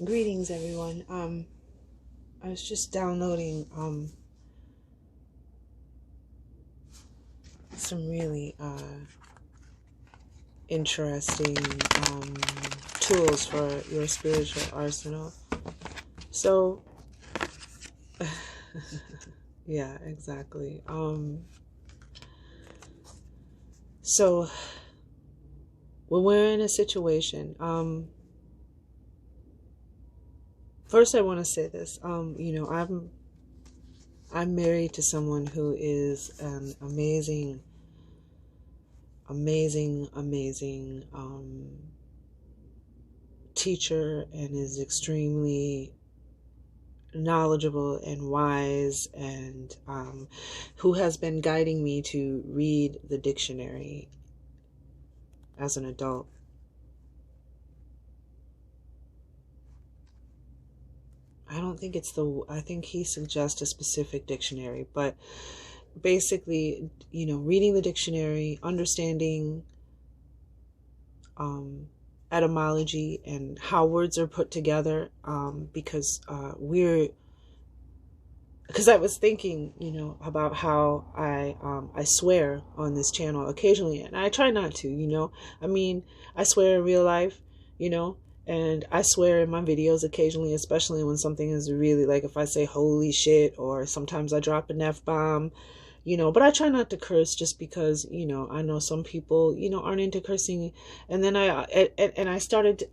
Greetings, everyone. I was just downloading some really interesting tools for your spiritual arsenal. So, yeah, exactly. So when we're in a situation, first I want to say this. I'm married to someone who is an amazing teacher and is extremely knowledgeable and wise, and who has been guiding me to read the dictionary as an adult. I think he suggests a specific dictionary, but basically, reading the dictionary, understanding etymology and how words are put together, because I was thinking, about how I swear on this channel occasionally, and I try not to, I swear in real life, and I swear in my videos occasionally, especially when something is really, like if I say holy shit, or sometimes I drop an F-bomb, but I try not to curse, just because, I know some people, aren't into cursing. And then I started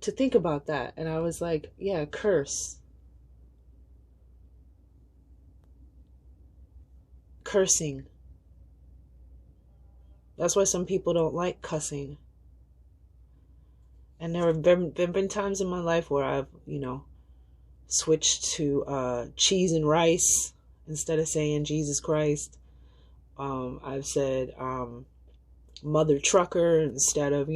to think about that, and I was like, yeah, curse. Cursing. That's why some people don't like cussing. And there have been times in my life where I've, switched to cheese and rice instead of saying Jesus Christ. I've said mother trucker instead of,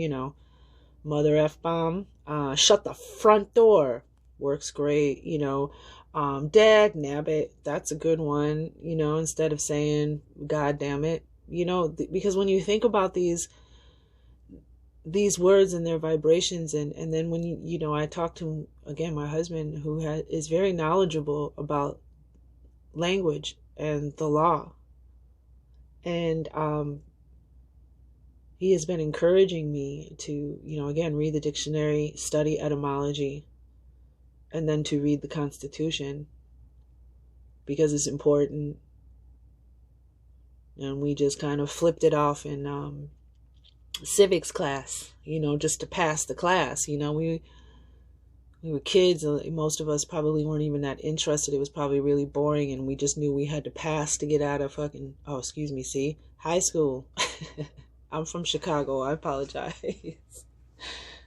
mother F-bomb. Shut the front door. Works great, dag nabbit. That's a good one, instead of saying God damn it. Because when you think about these words and their vibrations, and then when I talk to, again, my husband, who is very knowledgeable about language and the law, and he has been encouraging me to, again, read the dictionary, study etymology, and then to read the Constitution, because it's important. And we just kind of flipped it off in civics class, just to pass the class. We were kids, most of us probably weren't even that interested. It was probably really boring, and we just knew we had to pass to get out of high school. I'm from Chicago, I apologize.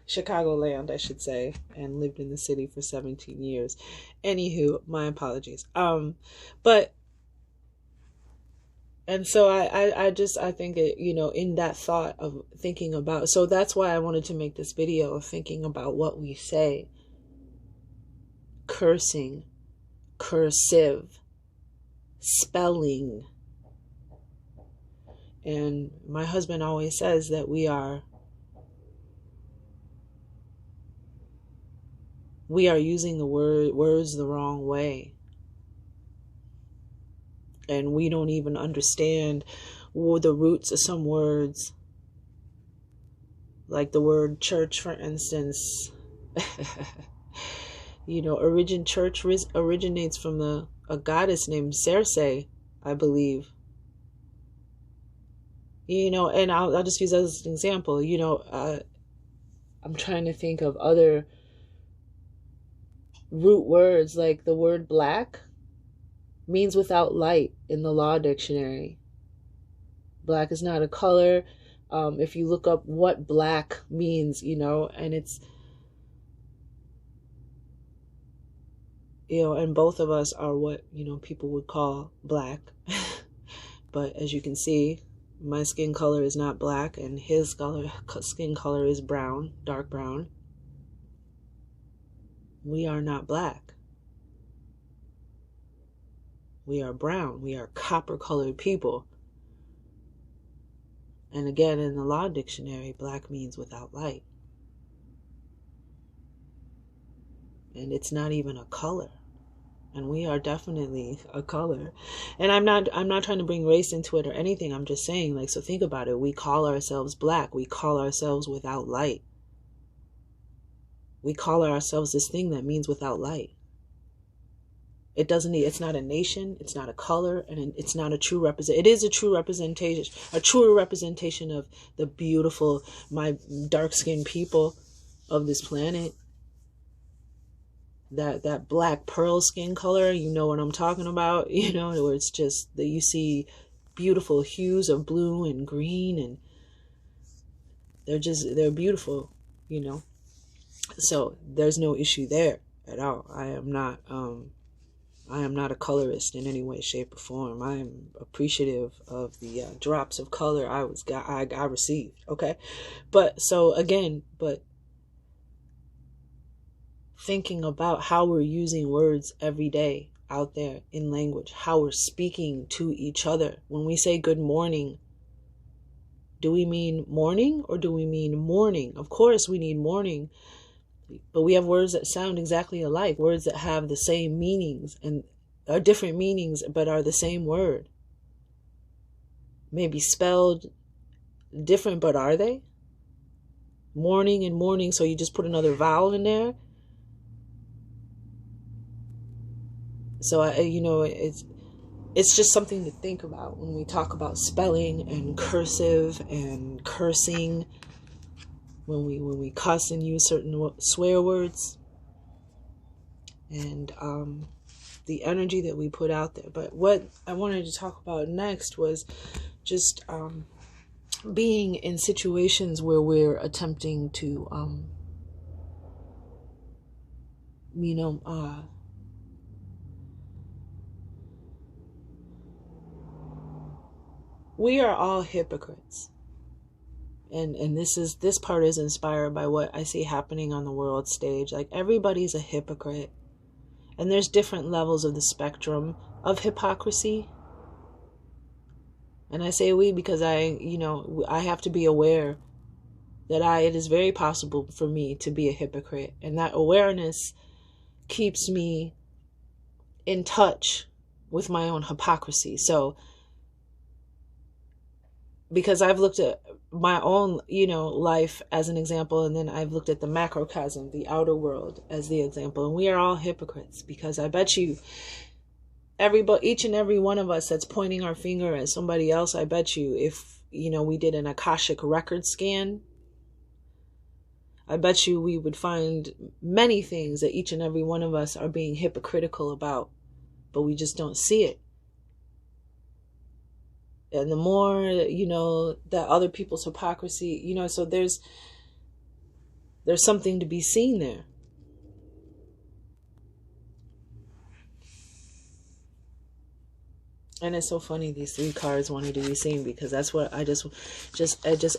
Chicagoland, I should say, and lived in the city for 17 years. Anywho, my apologies. And so I think it, in that thought of thinking about, so that's why I wanted to make this video of thinking about what we say. Cursing, cursive, spelling. And my husband always says that we are using the words the wrong way. And we don't even understand the roots of some words. Like the word church, for instance. Church originates from a goddess named Circe, I believe. And I'll just use that as an example. I'm trying to think of other root words, like the word black means without light in the law dictionary. Black is not a color. If you look up what black means, and it's, and both of us are what, people would call black. But as you can see, my skin color is not black, and his skin color is brown, dark brown. We are not black. We are brown. We are copper-colored people. And again, in the law dictionary, black means without light. and it's not even a color. And we are definitely a color. And I'm not trying to bring race into it or anything. I'm just saying, like, so think about it. We call ourselves black. We call ourselves without light. We call ourselves this thing that means without light. It's not a nation, it's not a color, and it's not a true it is a true representation of the beautiful, my dark-skinned people of this planet. That black pearl skin color, you know what I'm talking about, where it's just that you see beautiful hues of blue and green, and they're beautiful, So there's no issue there at all. I am not a colorist in any way, shape, or form. I am appreciative of the drops of color I received. Okay, but thinking about how we're using words every day out there in language, how we're speaking to each other. When we say good morning, do we mean morning or do we mean morning? Of course we need morning, but we have words that sound exactly alike, words that have the same meanings and are different meanings, but are the same word. Maybe spelled different, but are they? Morning and morning, so you just put another vowel in there. So it's just something to think about when we talk about spelling and cursive and cursing. When we cuss and use certain swear words, and the energy that we put out there. But what I wanted to talk about next was just being in situations where we're attempting to we are all hypocrites. And this part is inspired by what I see happening on the world stage. Like, everybody's a hypocrite. And there's different levels of the spectrum of hypocrisy. And I say we because I have to be aware that it is very possible for me to be a hypocrite. And that awareness keeps me in touch with my own hypocrisy. So, because I've looked at my own, life as an example, and then I've looked at the macrocosm, the outer world, as the example. And we are all hypocrites, because I bet you each and every one of us that's pointing our finger at somebody else, I bet you if, we did an Akashic record scan, I bet you we would find many things that each and every one of us are being hypocritical about, but we just don't see it. And the more, that other people's hypocrisy, so there's something to be seen there. And it's so funny, these 3 cards wanting to be seen, because that's what I just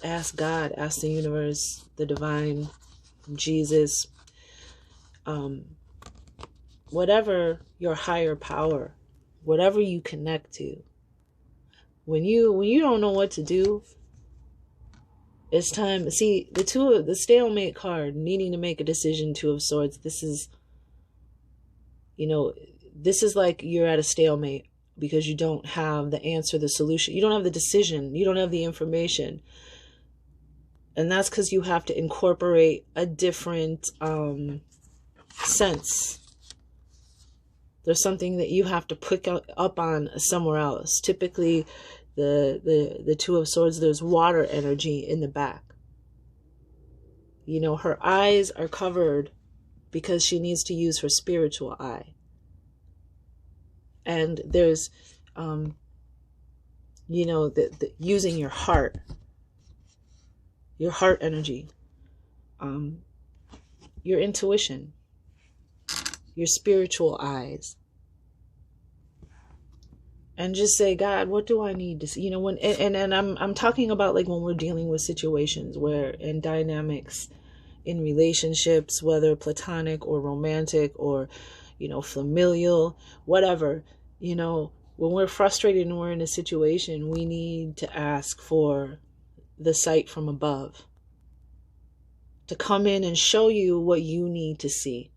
ask God, ask the universe, the divine, Jesus, whatever your higher power, whatever you connect to. When you don't know what to do, it's time. See, the stalemate card, needing to make a decision, 2 of Swords. This is like you're at a stalemate because you don't have the answer, the solution. You don't have the decision. You don't have the information. And that's because you have to incorporate a different sense. There's something that you have to pick up on somewhere else. Typically, the 2 of Swords, there's water energy in the back. Her eyes are covered because she needs to use her spiritual eye. And there's, using your heart energy, your intuition, your spiritual eyes, and just say, God, what do I need to see? And I'm talking about, like, when we're dealing with situations where, in dynamics in relationships, whether platonic or romantic or, familial, whatever, when we're frustrated and we're in a situation, we need to ask for the sight from above to come in and show you what you need to see.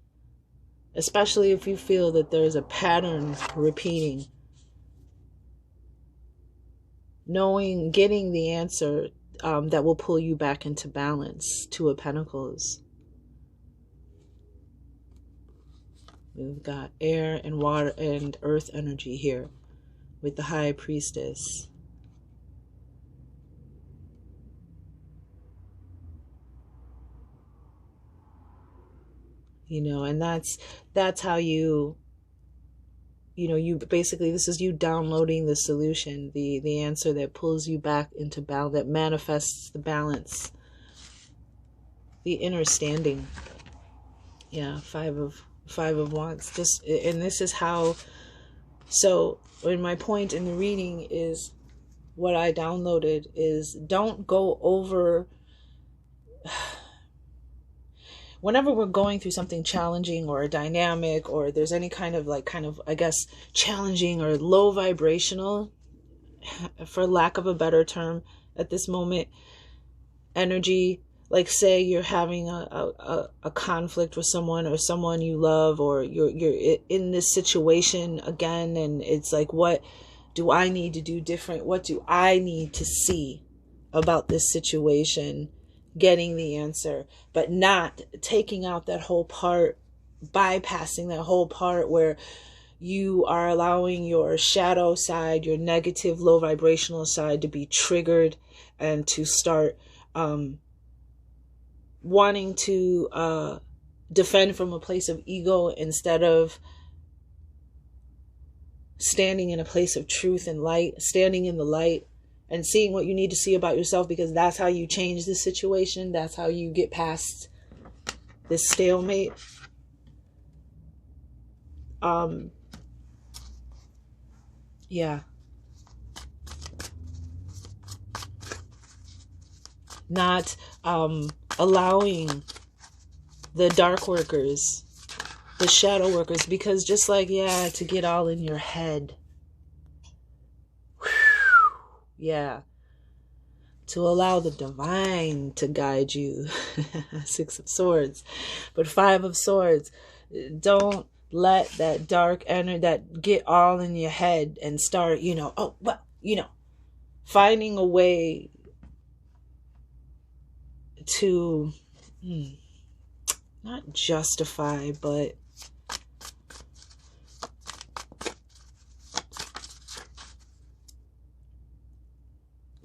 especially if you feel that there's a pattern repeating. Knowing, getting the answer that will pull you back into balance. Two of Pentacles. We've got air and water and earth energy here with the High Priestess. You know, and that's how you basically, this is you downloading the solution, the answer that pulls you back into balance, that manifests the balance, the inner standing. Yeah, five of wands. And this is how, so in my point in the reading is, what I downloaded is, don't go over, whenever we're going through something challenging or a dynamic, or there's any kind of I guess challenging or low vibrational, for lack of a better term at this moment, energy, like say you're having a conflict with someone or someone you love, or you're in this situation again, and it's like, what do I need to do different? What do I need to see about this situation? Getting the answer, but not taking out that whole part, bypassing that whole part where you are allowing your shadow side, your negative, low vibrational side to be triggered and to start wanting to defend from a place of ego instead of standing in a place of truth and light, standing in the light and seeing what you need to see about yourself, because that's how you change the situation. That's how you get past this stalemate. Yeah. Not allowing the dark workers, the shadow workers, because just like, to get all in your head. Yeah. To allow the divine to guide you. Six of Swords. But Five of Swords. Don't let that dark energy that get all in your head and start, finding a way to not justify, but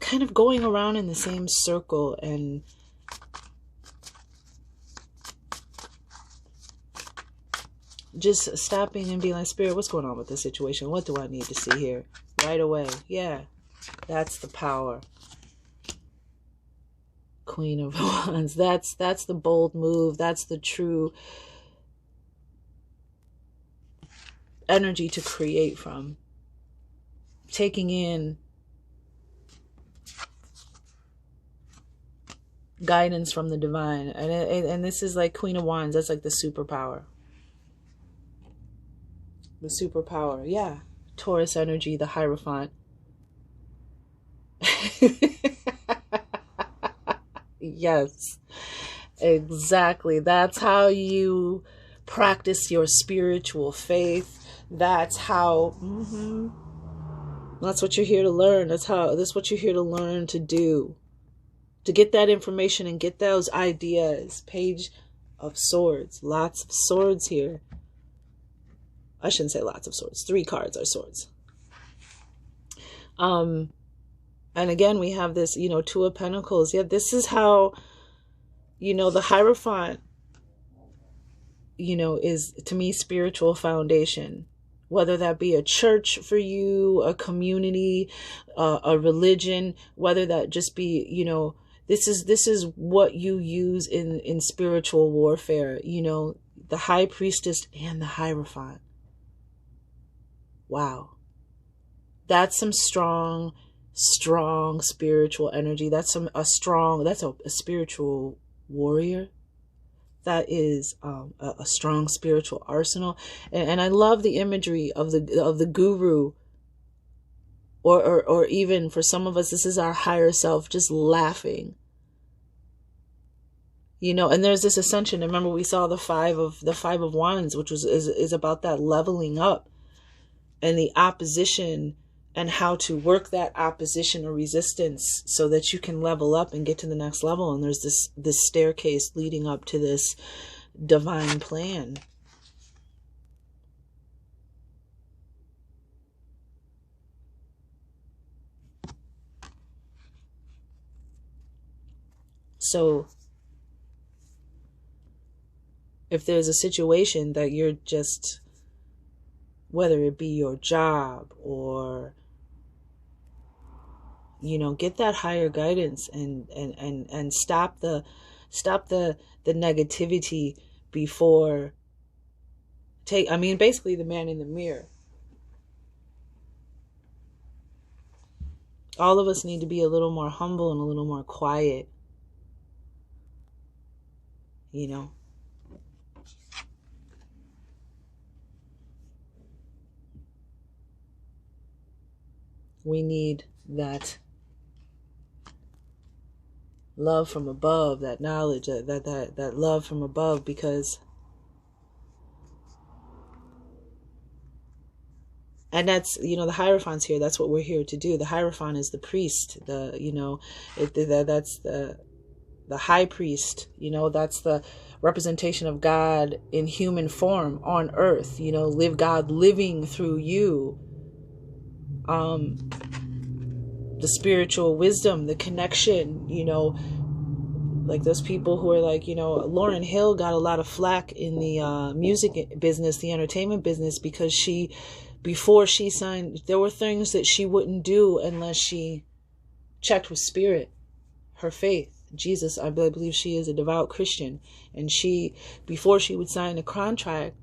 kind of going around in the same circle and just stopping and being like, Spirit, what's going on with this situation? What do I need to see here? Right away. Yeah, that's the power. Queen of Wands. That's the bold move. That's the true energy to create from. Taking in guidance from the divine, and this is like Queen of Wands. That's like the superpower. The superpower, yeah. Taurus energy, the Hierophant. Yes, exactly. That's how you practice your spiritual faith. That's how. That's what you're here to learn. That's what you're here to learn to do. To get that information and get those ideas. Page of Swords. Lots of swords here. I shouldn't say lots of swords. 3 cards are swords. And again, we have this, Two of Pentacles. Yeah, this is how, the Hierophant, is, to me, spiritual foundation. Whether that be a church for you, a community, a religion, whether that just be, this is what you use in spiritual warfare, the High Priestess and the Hierophant. Wow. That's some strong spiritual energy. That's a spiritual warrior. That is a strong spiritual arsenal. And I love the imagery of the guru, or even for some of us, this is our higher self just laughing. And there's this ascension. Remember, we saw the five of wands, which is about that leveling up and the opposition, and how to work that opposition or resistance so that you can level up and get to the next level. And there's this staircase leading up to this divine plan. So if there's a situation that you're just, whether it be your job or, get that higher guidance and stop the negativity before basically the man in the mirror. All of us need to be a little more humble and a little more quiet. We need that love from above, that knowledge, that love from above, because, and that's, the Hierophant's here. That's what we're here to do. The Hierophant is the priest. That's the high priest. That's the representation of God in human form on earth. Live God living through you. The spiritual wisdom, the connection, like those people who are like, Lauryn Hill got a lot of flack in the music business, the entertainment business, because before she signed, there were things that she wouldn't do unless she checked with spirit, her faith, Jesus. I believe she is a devout Christian, and before she would sign a contract,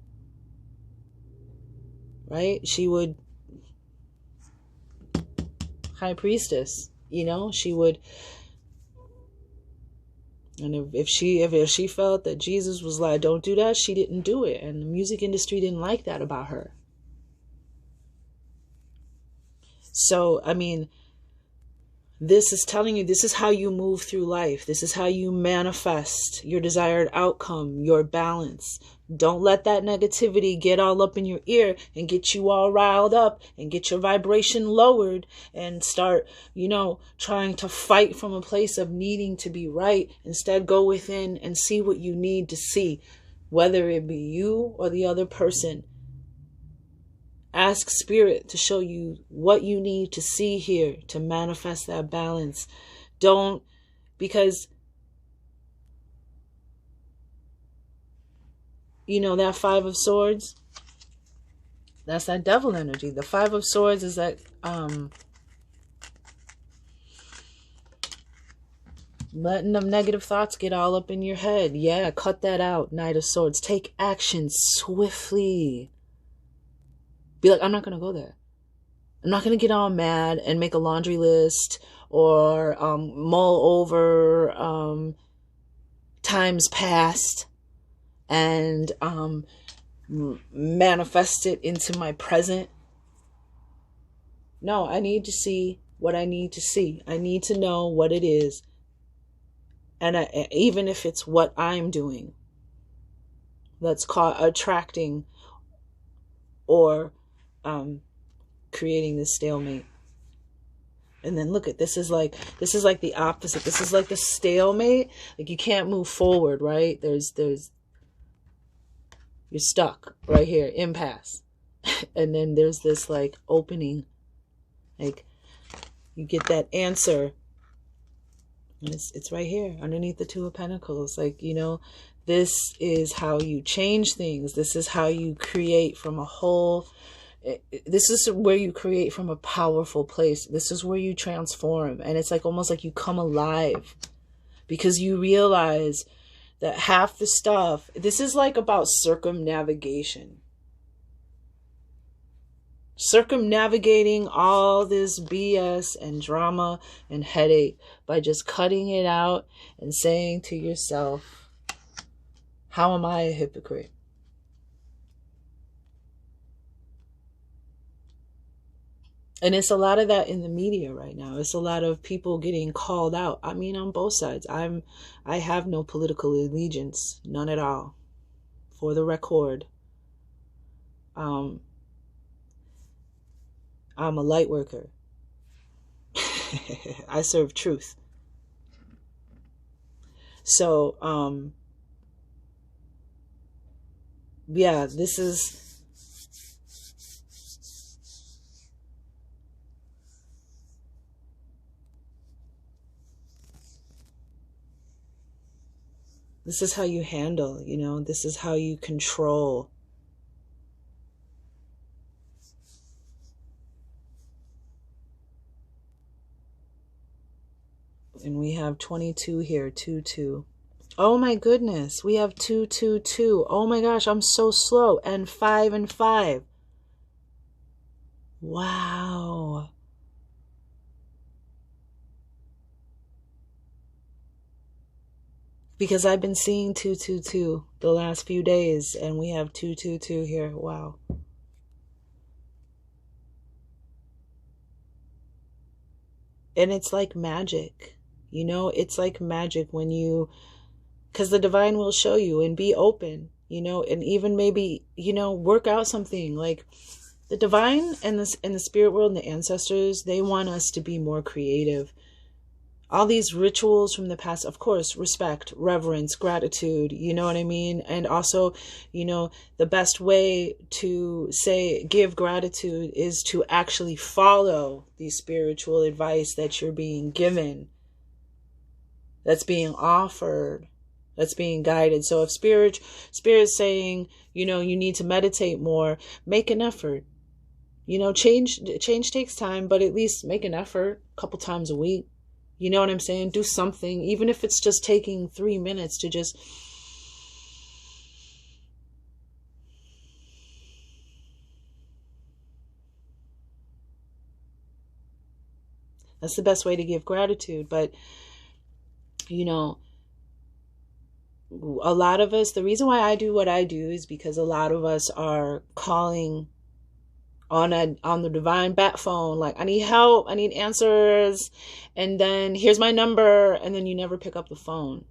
right, she would, high priestess, she would, and if she felt that Jesus was like, don't do that, she didn't do it. And the music industry didn't like that about her. So, this is telling you, this is how you move through life. This is how you manifest your desired outcome, your balance. Don't let that negativity get all up in your ear and get you all riled up and get your vibration lowered and start, trying to fight from a place of needing to be right. Instead, go within and see what you need to see, whether it be you or the other person. Ask spirit to show you what you need to see here to manifest that balance. Because that Five of Swords, that's that devil energy. The Five of Swords is that letting them negative thoughts get all up in your head. Yeah, cut that out. Knight of Swords. Take action swiftly. Be like, I'm not going to go there. I'm not going to get all mad and make a laundry list or mull over times past and manifest it into my present. No, I need to see what I need to see. I need to know what it is. And even if it's what I'm doing, that's called attracting or creating this stalemate. And then look at this is like the opposite. This is like the stalemate. Like you can't move forward, right? You're stuck right here, impasse. And then there's this like opening, like you get that answer, and it's right here underneath the Two of Pentacles. Like, this is how you change things. This is how you create from a whole. This is where you create from a powerful place. This is where you transform. And it's like almost like you come alive because you realize that half the stuff, this is like about circumnavigation. Circumnavigating all this BS and drama and headache by just cutting it out and saying to yourself, how am I a hypocrite? And it's a lot of that in the media right now. It's a lot of people getting called out. I mean, on both sides. I have no political allegiance, none at all. For the record, I'm a light worker. I serve truth. So, yeah, this is how you handle, this is how you control. And we have 22 here, 2-2. Oh my goodness, we have 2-2-2. Oh my gosh, I'm so slow. And 5 and 5. Wow. Because I've been seeing 2-2-2 the last few days, and we have 2-2-2 here. Wow. And it's like magic. It's like magic when because the divine will show you, and be open, and even maybe, work out something. Like the divine and the spirit world and the ancestors, they want us to be more creative. All these rituals from the past, of course, respect, reverence, gratitude, you know what I mean? And also, the best way to give gratitude is to actually follow the spiritual advice that you're being given, that's being offered, that's being guided. So if spirit's saying, you need to meditate more, make an effort. Change takes time, but at least make an effort a couple times a week. You know what I'm saying? Do something, even if it's just taking 3 minutes to just that's the best way to give gratitude. But a lot of us, the reason why I do what I do is because a lot of us are calling on the divine Batphone, like, I need help, I need answers, and then here's my number, and then you never pick up the phone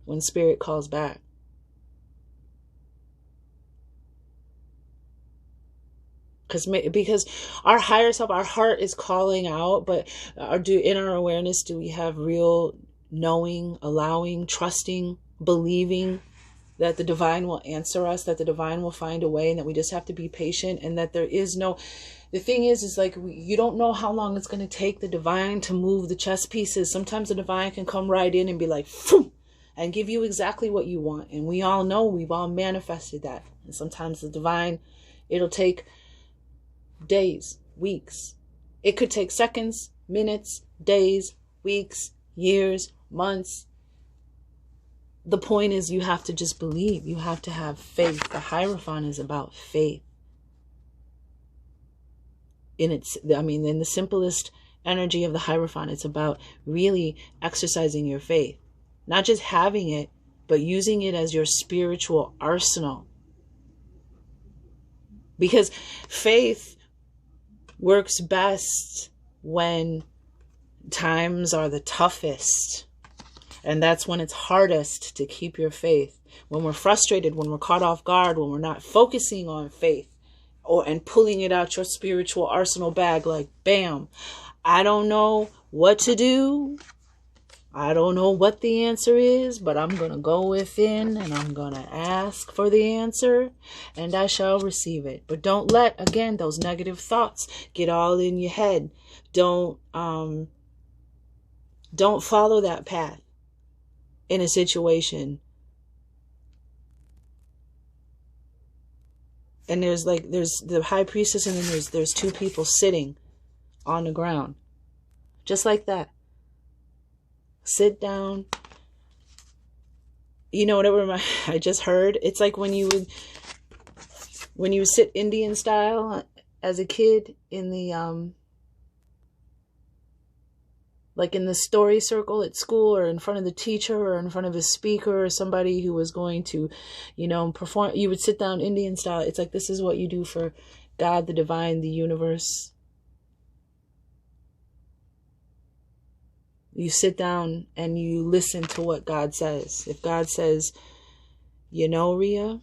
when spirit calls back. Because our higher self, our heart is calling out, but in our awareness, do we have real knowing, allowing, trusting, believing that the divine will answer us, that the divine will find a way, and that we just have to be patient, and that there is the thing is like, you don't know how long it's going to take the divine to move the chess pieces. Sometimes the divine can come right in and be like, phew, and give you exactly what you want. And we all know, we've all manifested that. And sometimes the divine, it'll take days, weeks. It could take seconds, minutes, days, weeks, years, months. The point is, you have to just believe. You have to have faith. The Hierophant is about faith. In the simplest energy of the Hierophant, it's about really exercising your faith. Not just having it, but using it as your spiritual arsenal. Because faith works best when times are the toughest. And that's when it's hardest to keep your faith. When we're frustrated, when we're caught off guard, when we're not focusing on faith and pulling it out your spiritual arsenal bag, like, bam, I don't know what to do. I don't know what the answer is, but I'm going to go within and I'm going to ask for the answer and I shall receive it. But don't let, again, those negative thoughts get all in your head. Don't follow that path in a situation. And there's the high priestess, and then there's two people sitting on the ground. Just like that. Sit down. You know what I just heard? It's like when you would sit Indian style as a kid in the like in the story circle at school, or in front of the teacher, or in front of a speaker, or somebody who was going to, perform. You would sit down Indian style. It's like, this is what you do for God, the divine, the universe. You sit down and you listen to what God says. If God says, you know, Rhea,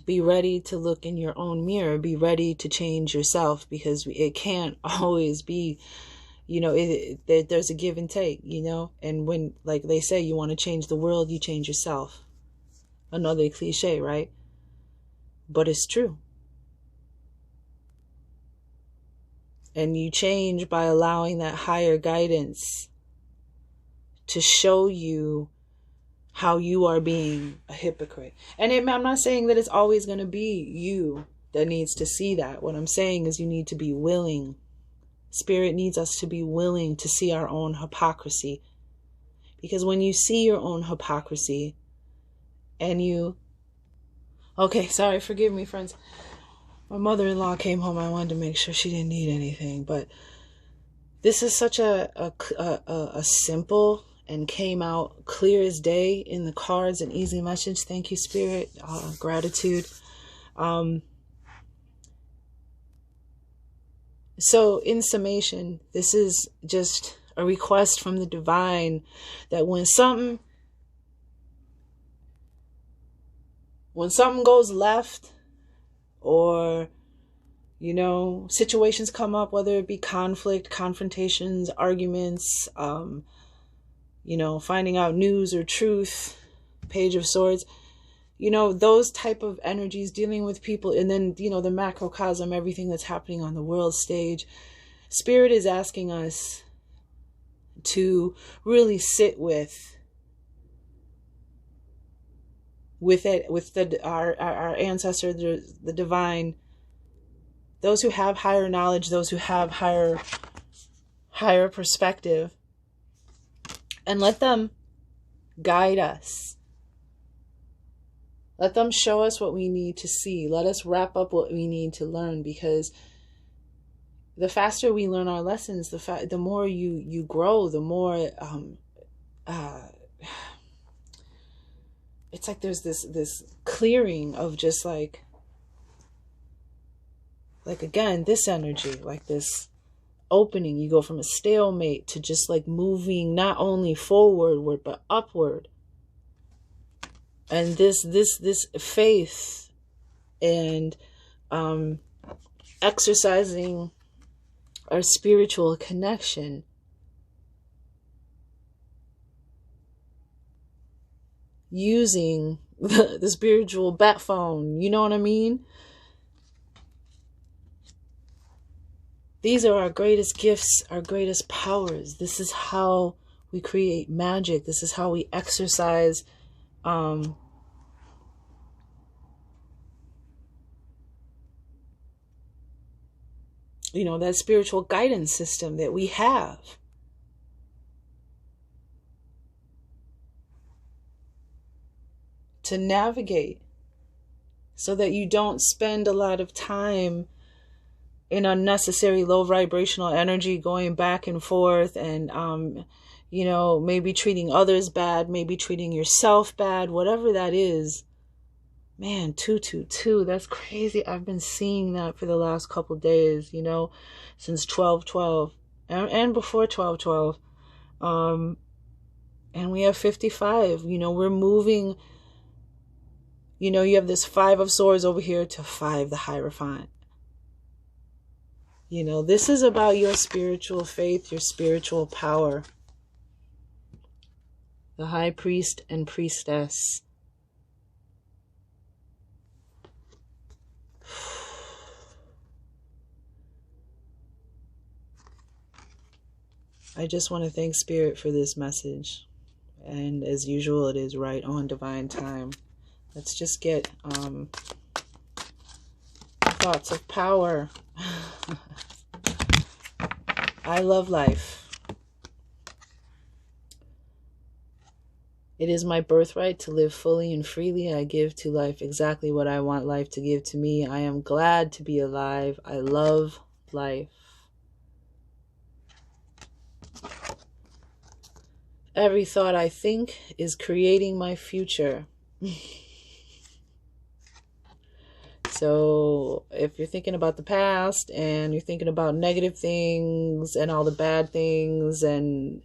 be ready to look in your own mirror. Be ready to change yourself, because it can't always be, you know, there's a give and take, you know. And when, like they say, you want to change the world, you change yourself. Another cliche, right? But it's true. And you change by allowing that higher guidance to show you how you are being a hypocrite. And I'm not saying that it's always going to be you that needs to see that. What I'm saying is you need to be willing. Spirit needs us to be willing to see our own hypocrisy. Because when you see your own hypocrisy and you... Okay, sorry, forgive me, friends. My mother-in-law came home. I wanted to make sure she didn't need anything. But this is such a simple and came out clear as day in the cards, an easy message. Thank you, Spirit. Gratitude. So in summation, this is just a request from the divine that when something goes left, or, you know, situations come up, whether it be conflict, confrontations, arguments, you know, finding out news or truth, Page of Swords, you know, those type of energies, dealing with people, and then, you know, the macrocosm, everything that's happening on the world stage. Spirit is asking us to really sit with it, with our ancestor, the divine, those who have higher knowledge, those who have higher perspective, and let them guide us. Let them show us what we need to see. Let us wrap up what we need to learn, because the faster we learn our lessons, the more you grow, the more it's like there's this clearing of just like again, this energy, like this opening. You go from a stalemate to just like moving not only forward but upward. And this faith and exercising our spiritual connection, using the spiritual Batphone, you know what I mean? These are our greatest gifts, our greatest powers. This is how we create magic. This is how we exercise you know, that spiritual guidance system that we have. To navigate, so that you don't spend a lot of time in unnecessary low vibrational energy, going back and forth, and you know, maybe treating others bad, maybe treating yourself bad, whatever that is. Man, 222, that's crazy. I've been seeing that for the last couple days, you know, since 12/12 and before 12/12. And we have 55, you know, we're moving, you know, you have this 5 of Swords over here to 5, the Hierophant. You know, this is about your spiritual faith, your spiritual power. The High Priest and Priestess. I just want to thank Spirit for this message. And as usual, it is right on divine time. Let's just get thoughts of power. I love life. It is my birthright to live fully and freely. I give to life exactly what I want life to give to me. I am glad to be alive. I love life. Every thought I think is creating my future. So if you're thinking about the past and you're thinking about negative things and all the bad things and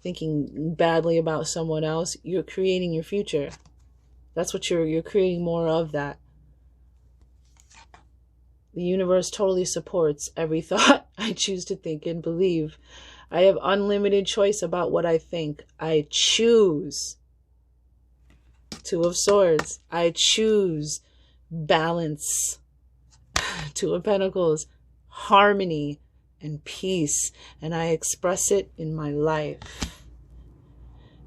thinking badly about someone else, you're creating your future. That's what you're creating more of that. The universe totally supports every thought I choose to think and believe. I have unlimited choice about what I think. I choose. Two of Swords. I choose balance. Two of Pentacles. Harmony and peace. And I express it in my life.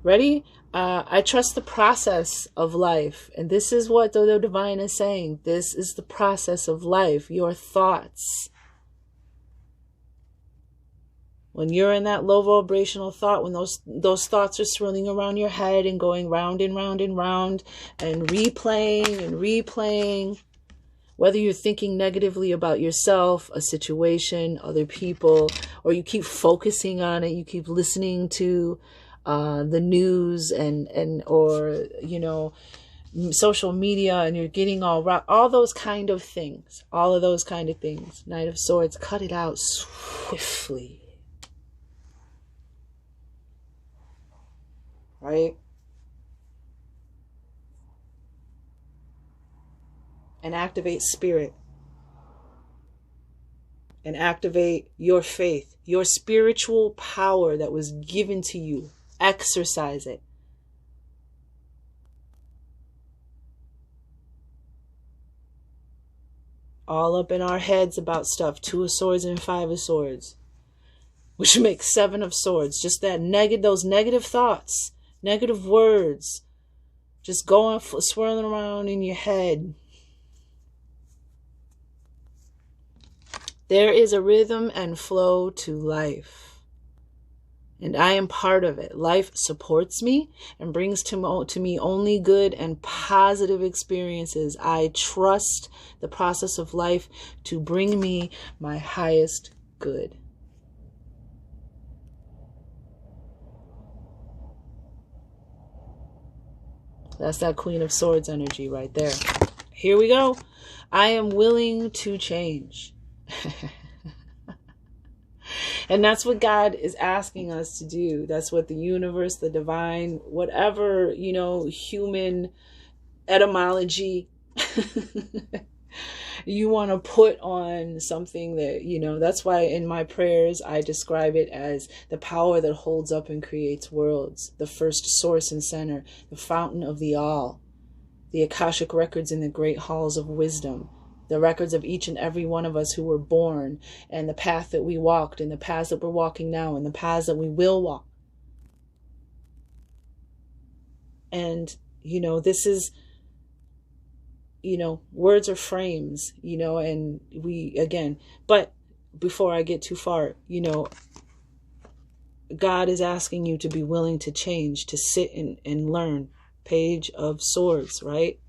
Ready? I trust the process of life. And this is what the divine is saying. This is the process of life. Your thoughts. When you're in that low vibrational thought, when those thoughts are swirling around your head and going round and round and round and replaying, whether you're thinking negatively about yourself, a situation, other people, or you keep focusing on it, you keep listening to the news or social media, and you're getting all those kind of things, Knight of Swords, cut it out swiftly, right? And activate spirit, and activate your faith, your spiritual power that was given to you. Exercise it. All up in our heads about stuff. 2 of Swords and 5 of Swords, which makes 7 of Swords. Just that those negative thoughts, negative words, just going swirling around in your head. There is a rhythm and flow to life. And I am part of it. Life supports me and brings to me only good and positive experiences. I trust the process of life to bring me my highest good. That's that Queen of Swords energy right there. Here we go. I am willing to change. And that's what God is asking us to do. That's what the universe, the divine, whatever, human etymology you want to put on something that, that's why in my prayers, I describe it as the power that holds up and creates worlds, the first source and center, the fountain of the all, the Akashic records in the great halls of wisdom, the records of each and every one of us who were born, and the path that we walked, and the paths that we're walking now, and the paths that we will walk. And, this is, words are frames, and but before I get too far, God is asking you to be willing to change, to sit and learn. Page of Swords, right?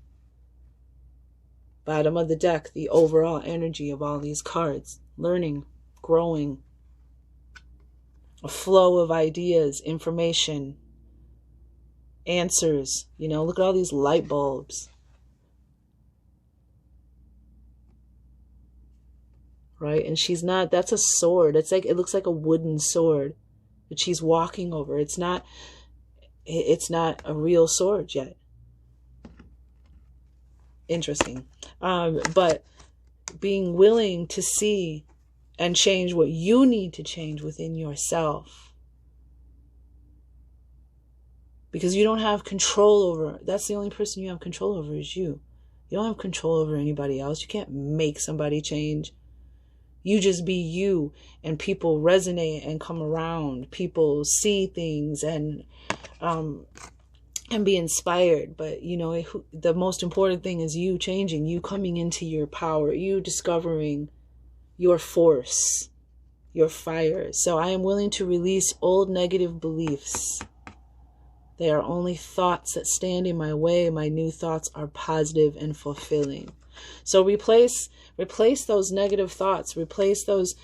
Bottom of the deck, the overall energy of all these cards. Learning, growing, a flow of ideas, information, answers. Look at all these light bulbs. Right? And that's a sword. It looks like a wooden sword that she's walking over. It's not a real sword yet. Interesting. But being willing to see and change what you need to change within yourself. Because you don't have control over, that's the only person you have control over is you. You don't have control over anybody else. You can't make somebody change. You just be you, and people resonate and come around. People see things and be inspired. But, the most important thing is you changing, you coming into your power, you discovering your force, your fire. So I am willing to release old negative beliefs. They are only thoughts that stand in my way. My new thoughts are positive and fulfilling. So replace those negative thoughts. Replace those,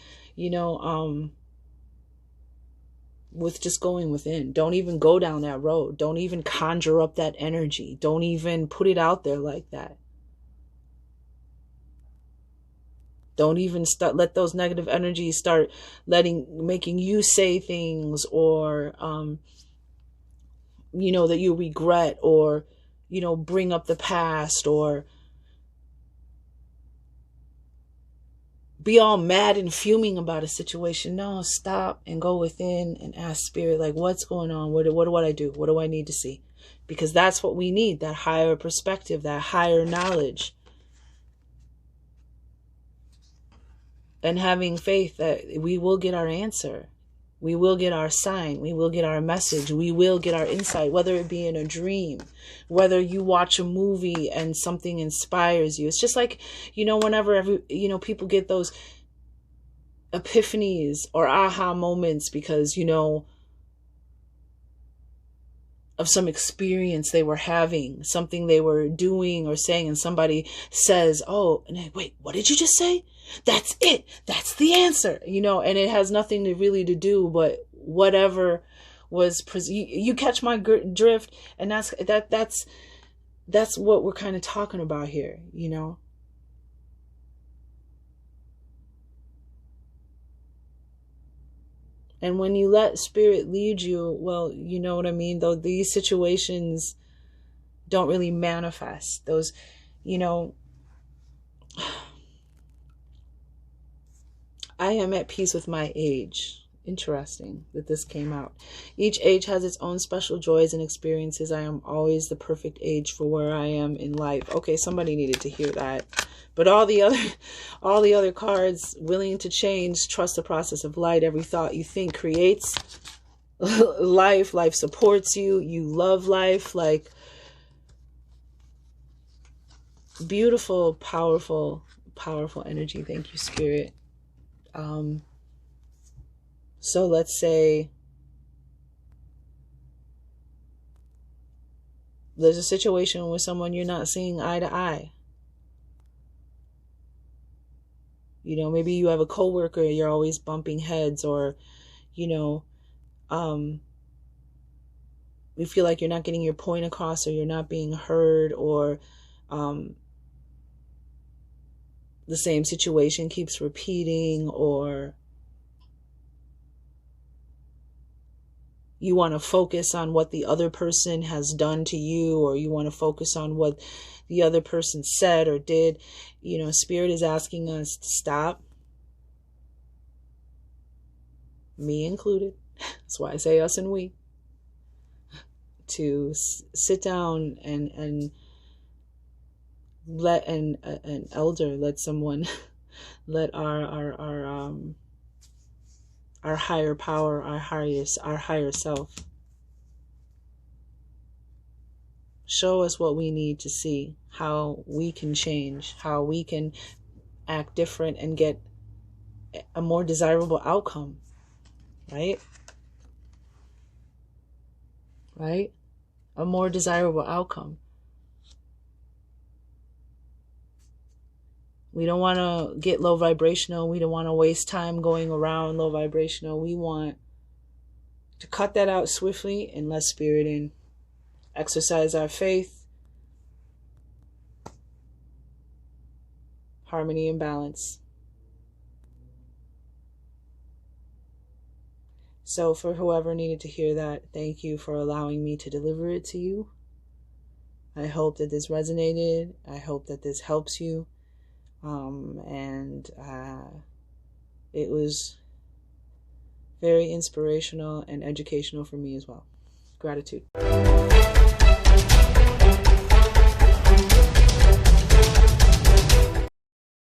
with just going within. Don't even go down that road. Don't even conjure up that energy. Don't even put it out there like that. Don't even let those negative energies start making you say things, or, that you regret, or, bring up the past, or be all mad and fuming about a situation. No, stop and go within and ask spirit, like, what's going on? What do I do? What do I need to see? Because that's what we need, that higher perspective, that higher knowledge. And having faith that we will get our answer. We will get our sign. We will get our message. We will get our insight, whether it be in a dream, whether you watch a movie and something inspires you. It's just like, whenever people get those epiphanies or aha moments because, of some experience they were having, something they were doing or saying, and somebody says, oh, wait, what did you just say? That's it. That's the answer, and it has nothing to do, but whatever was, you catch my drift. And that's what we're kind of talking about here, And when you let spirit lead you, well, you know what I mean? Though these situations don't really manifest. Those, I am at peace with my age. Interesting that this came out. Each age has its own special joys and experiences. I am always the perfect age for where I am in life. Okay, somebody needed to hear that. But all the other cards, willing to change, trust the process of light. Every thought you think creates life. Life supports you. You love life. Like, beautiful, powerful, powerful energy. Thank you, Spirit. So let's say there's a situation with someone you're not seeing eye to eye. Maybe you have a coworker, you're always bumping heads, or, you feel like you're not getting your point across, or you're not being heard, or the same situation keeps repeating, or you want to focus on what the other person has done to you, or you want to focus on what the other person said or did. Spirit is asking us to stop. Me included. That's why I say us and we. To sit down and let an elder, let someone, let our higher power, our higher self, show us what we need to see, how we can change, how we can act different and get a more desirable outcome, right? Right? A more desirable outcome. We don't want to get low vibrational. We don't want to waste time going around low vibrational. We want to cut that out swiftly and let spirit in. Exercise our faith, harmony and balance. So for whoever needed to hear that, thank you for allowing me to deliver it to you. I hope that this resonated. I hope that this helps you. It was very inspirational and educational for me as well. Gratitude.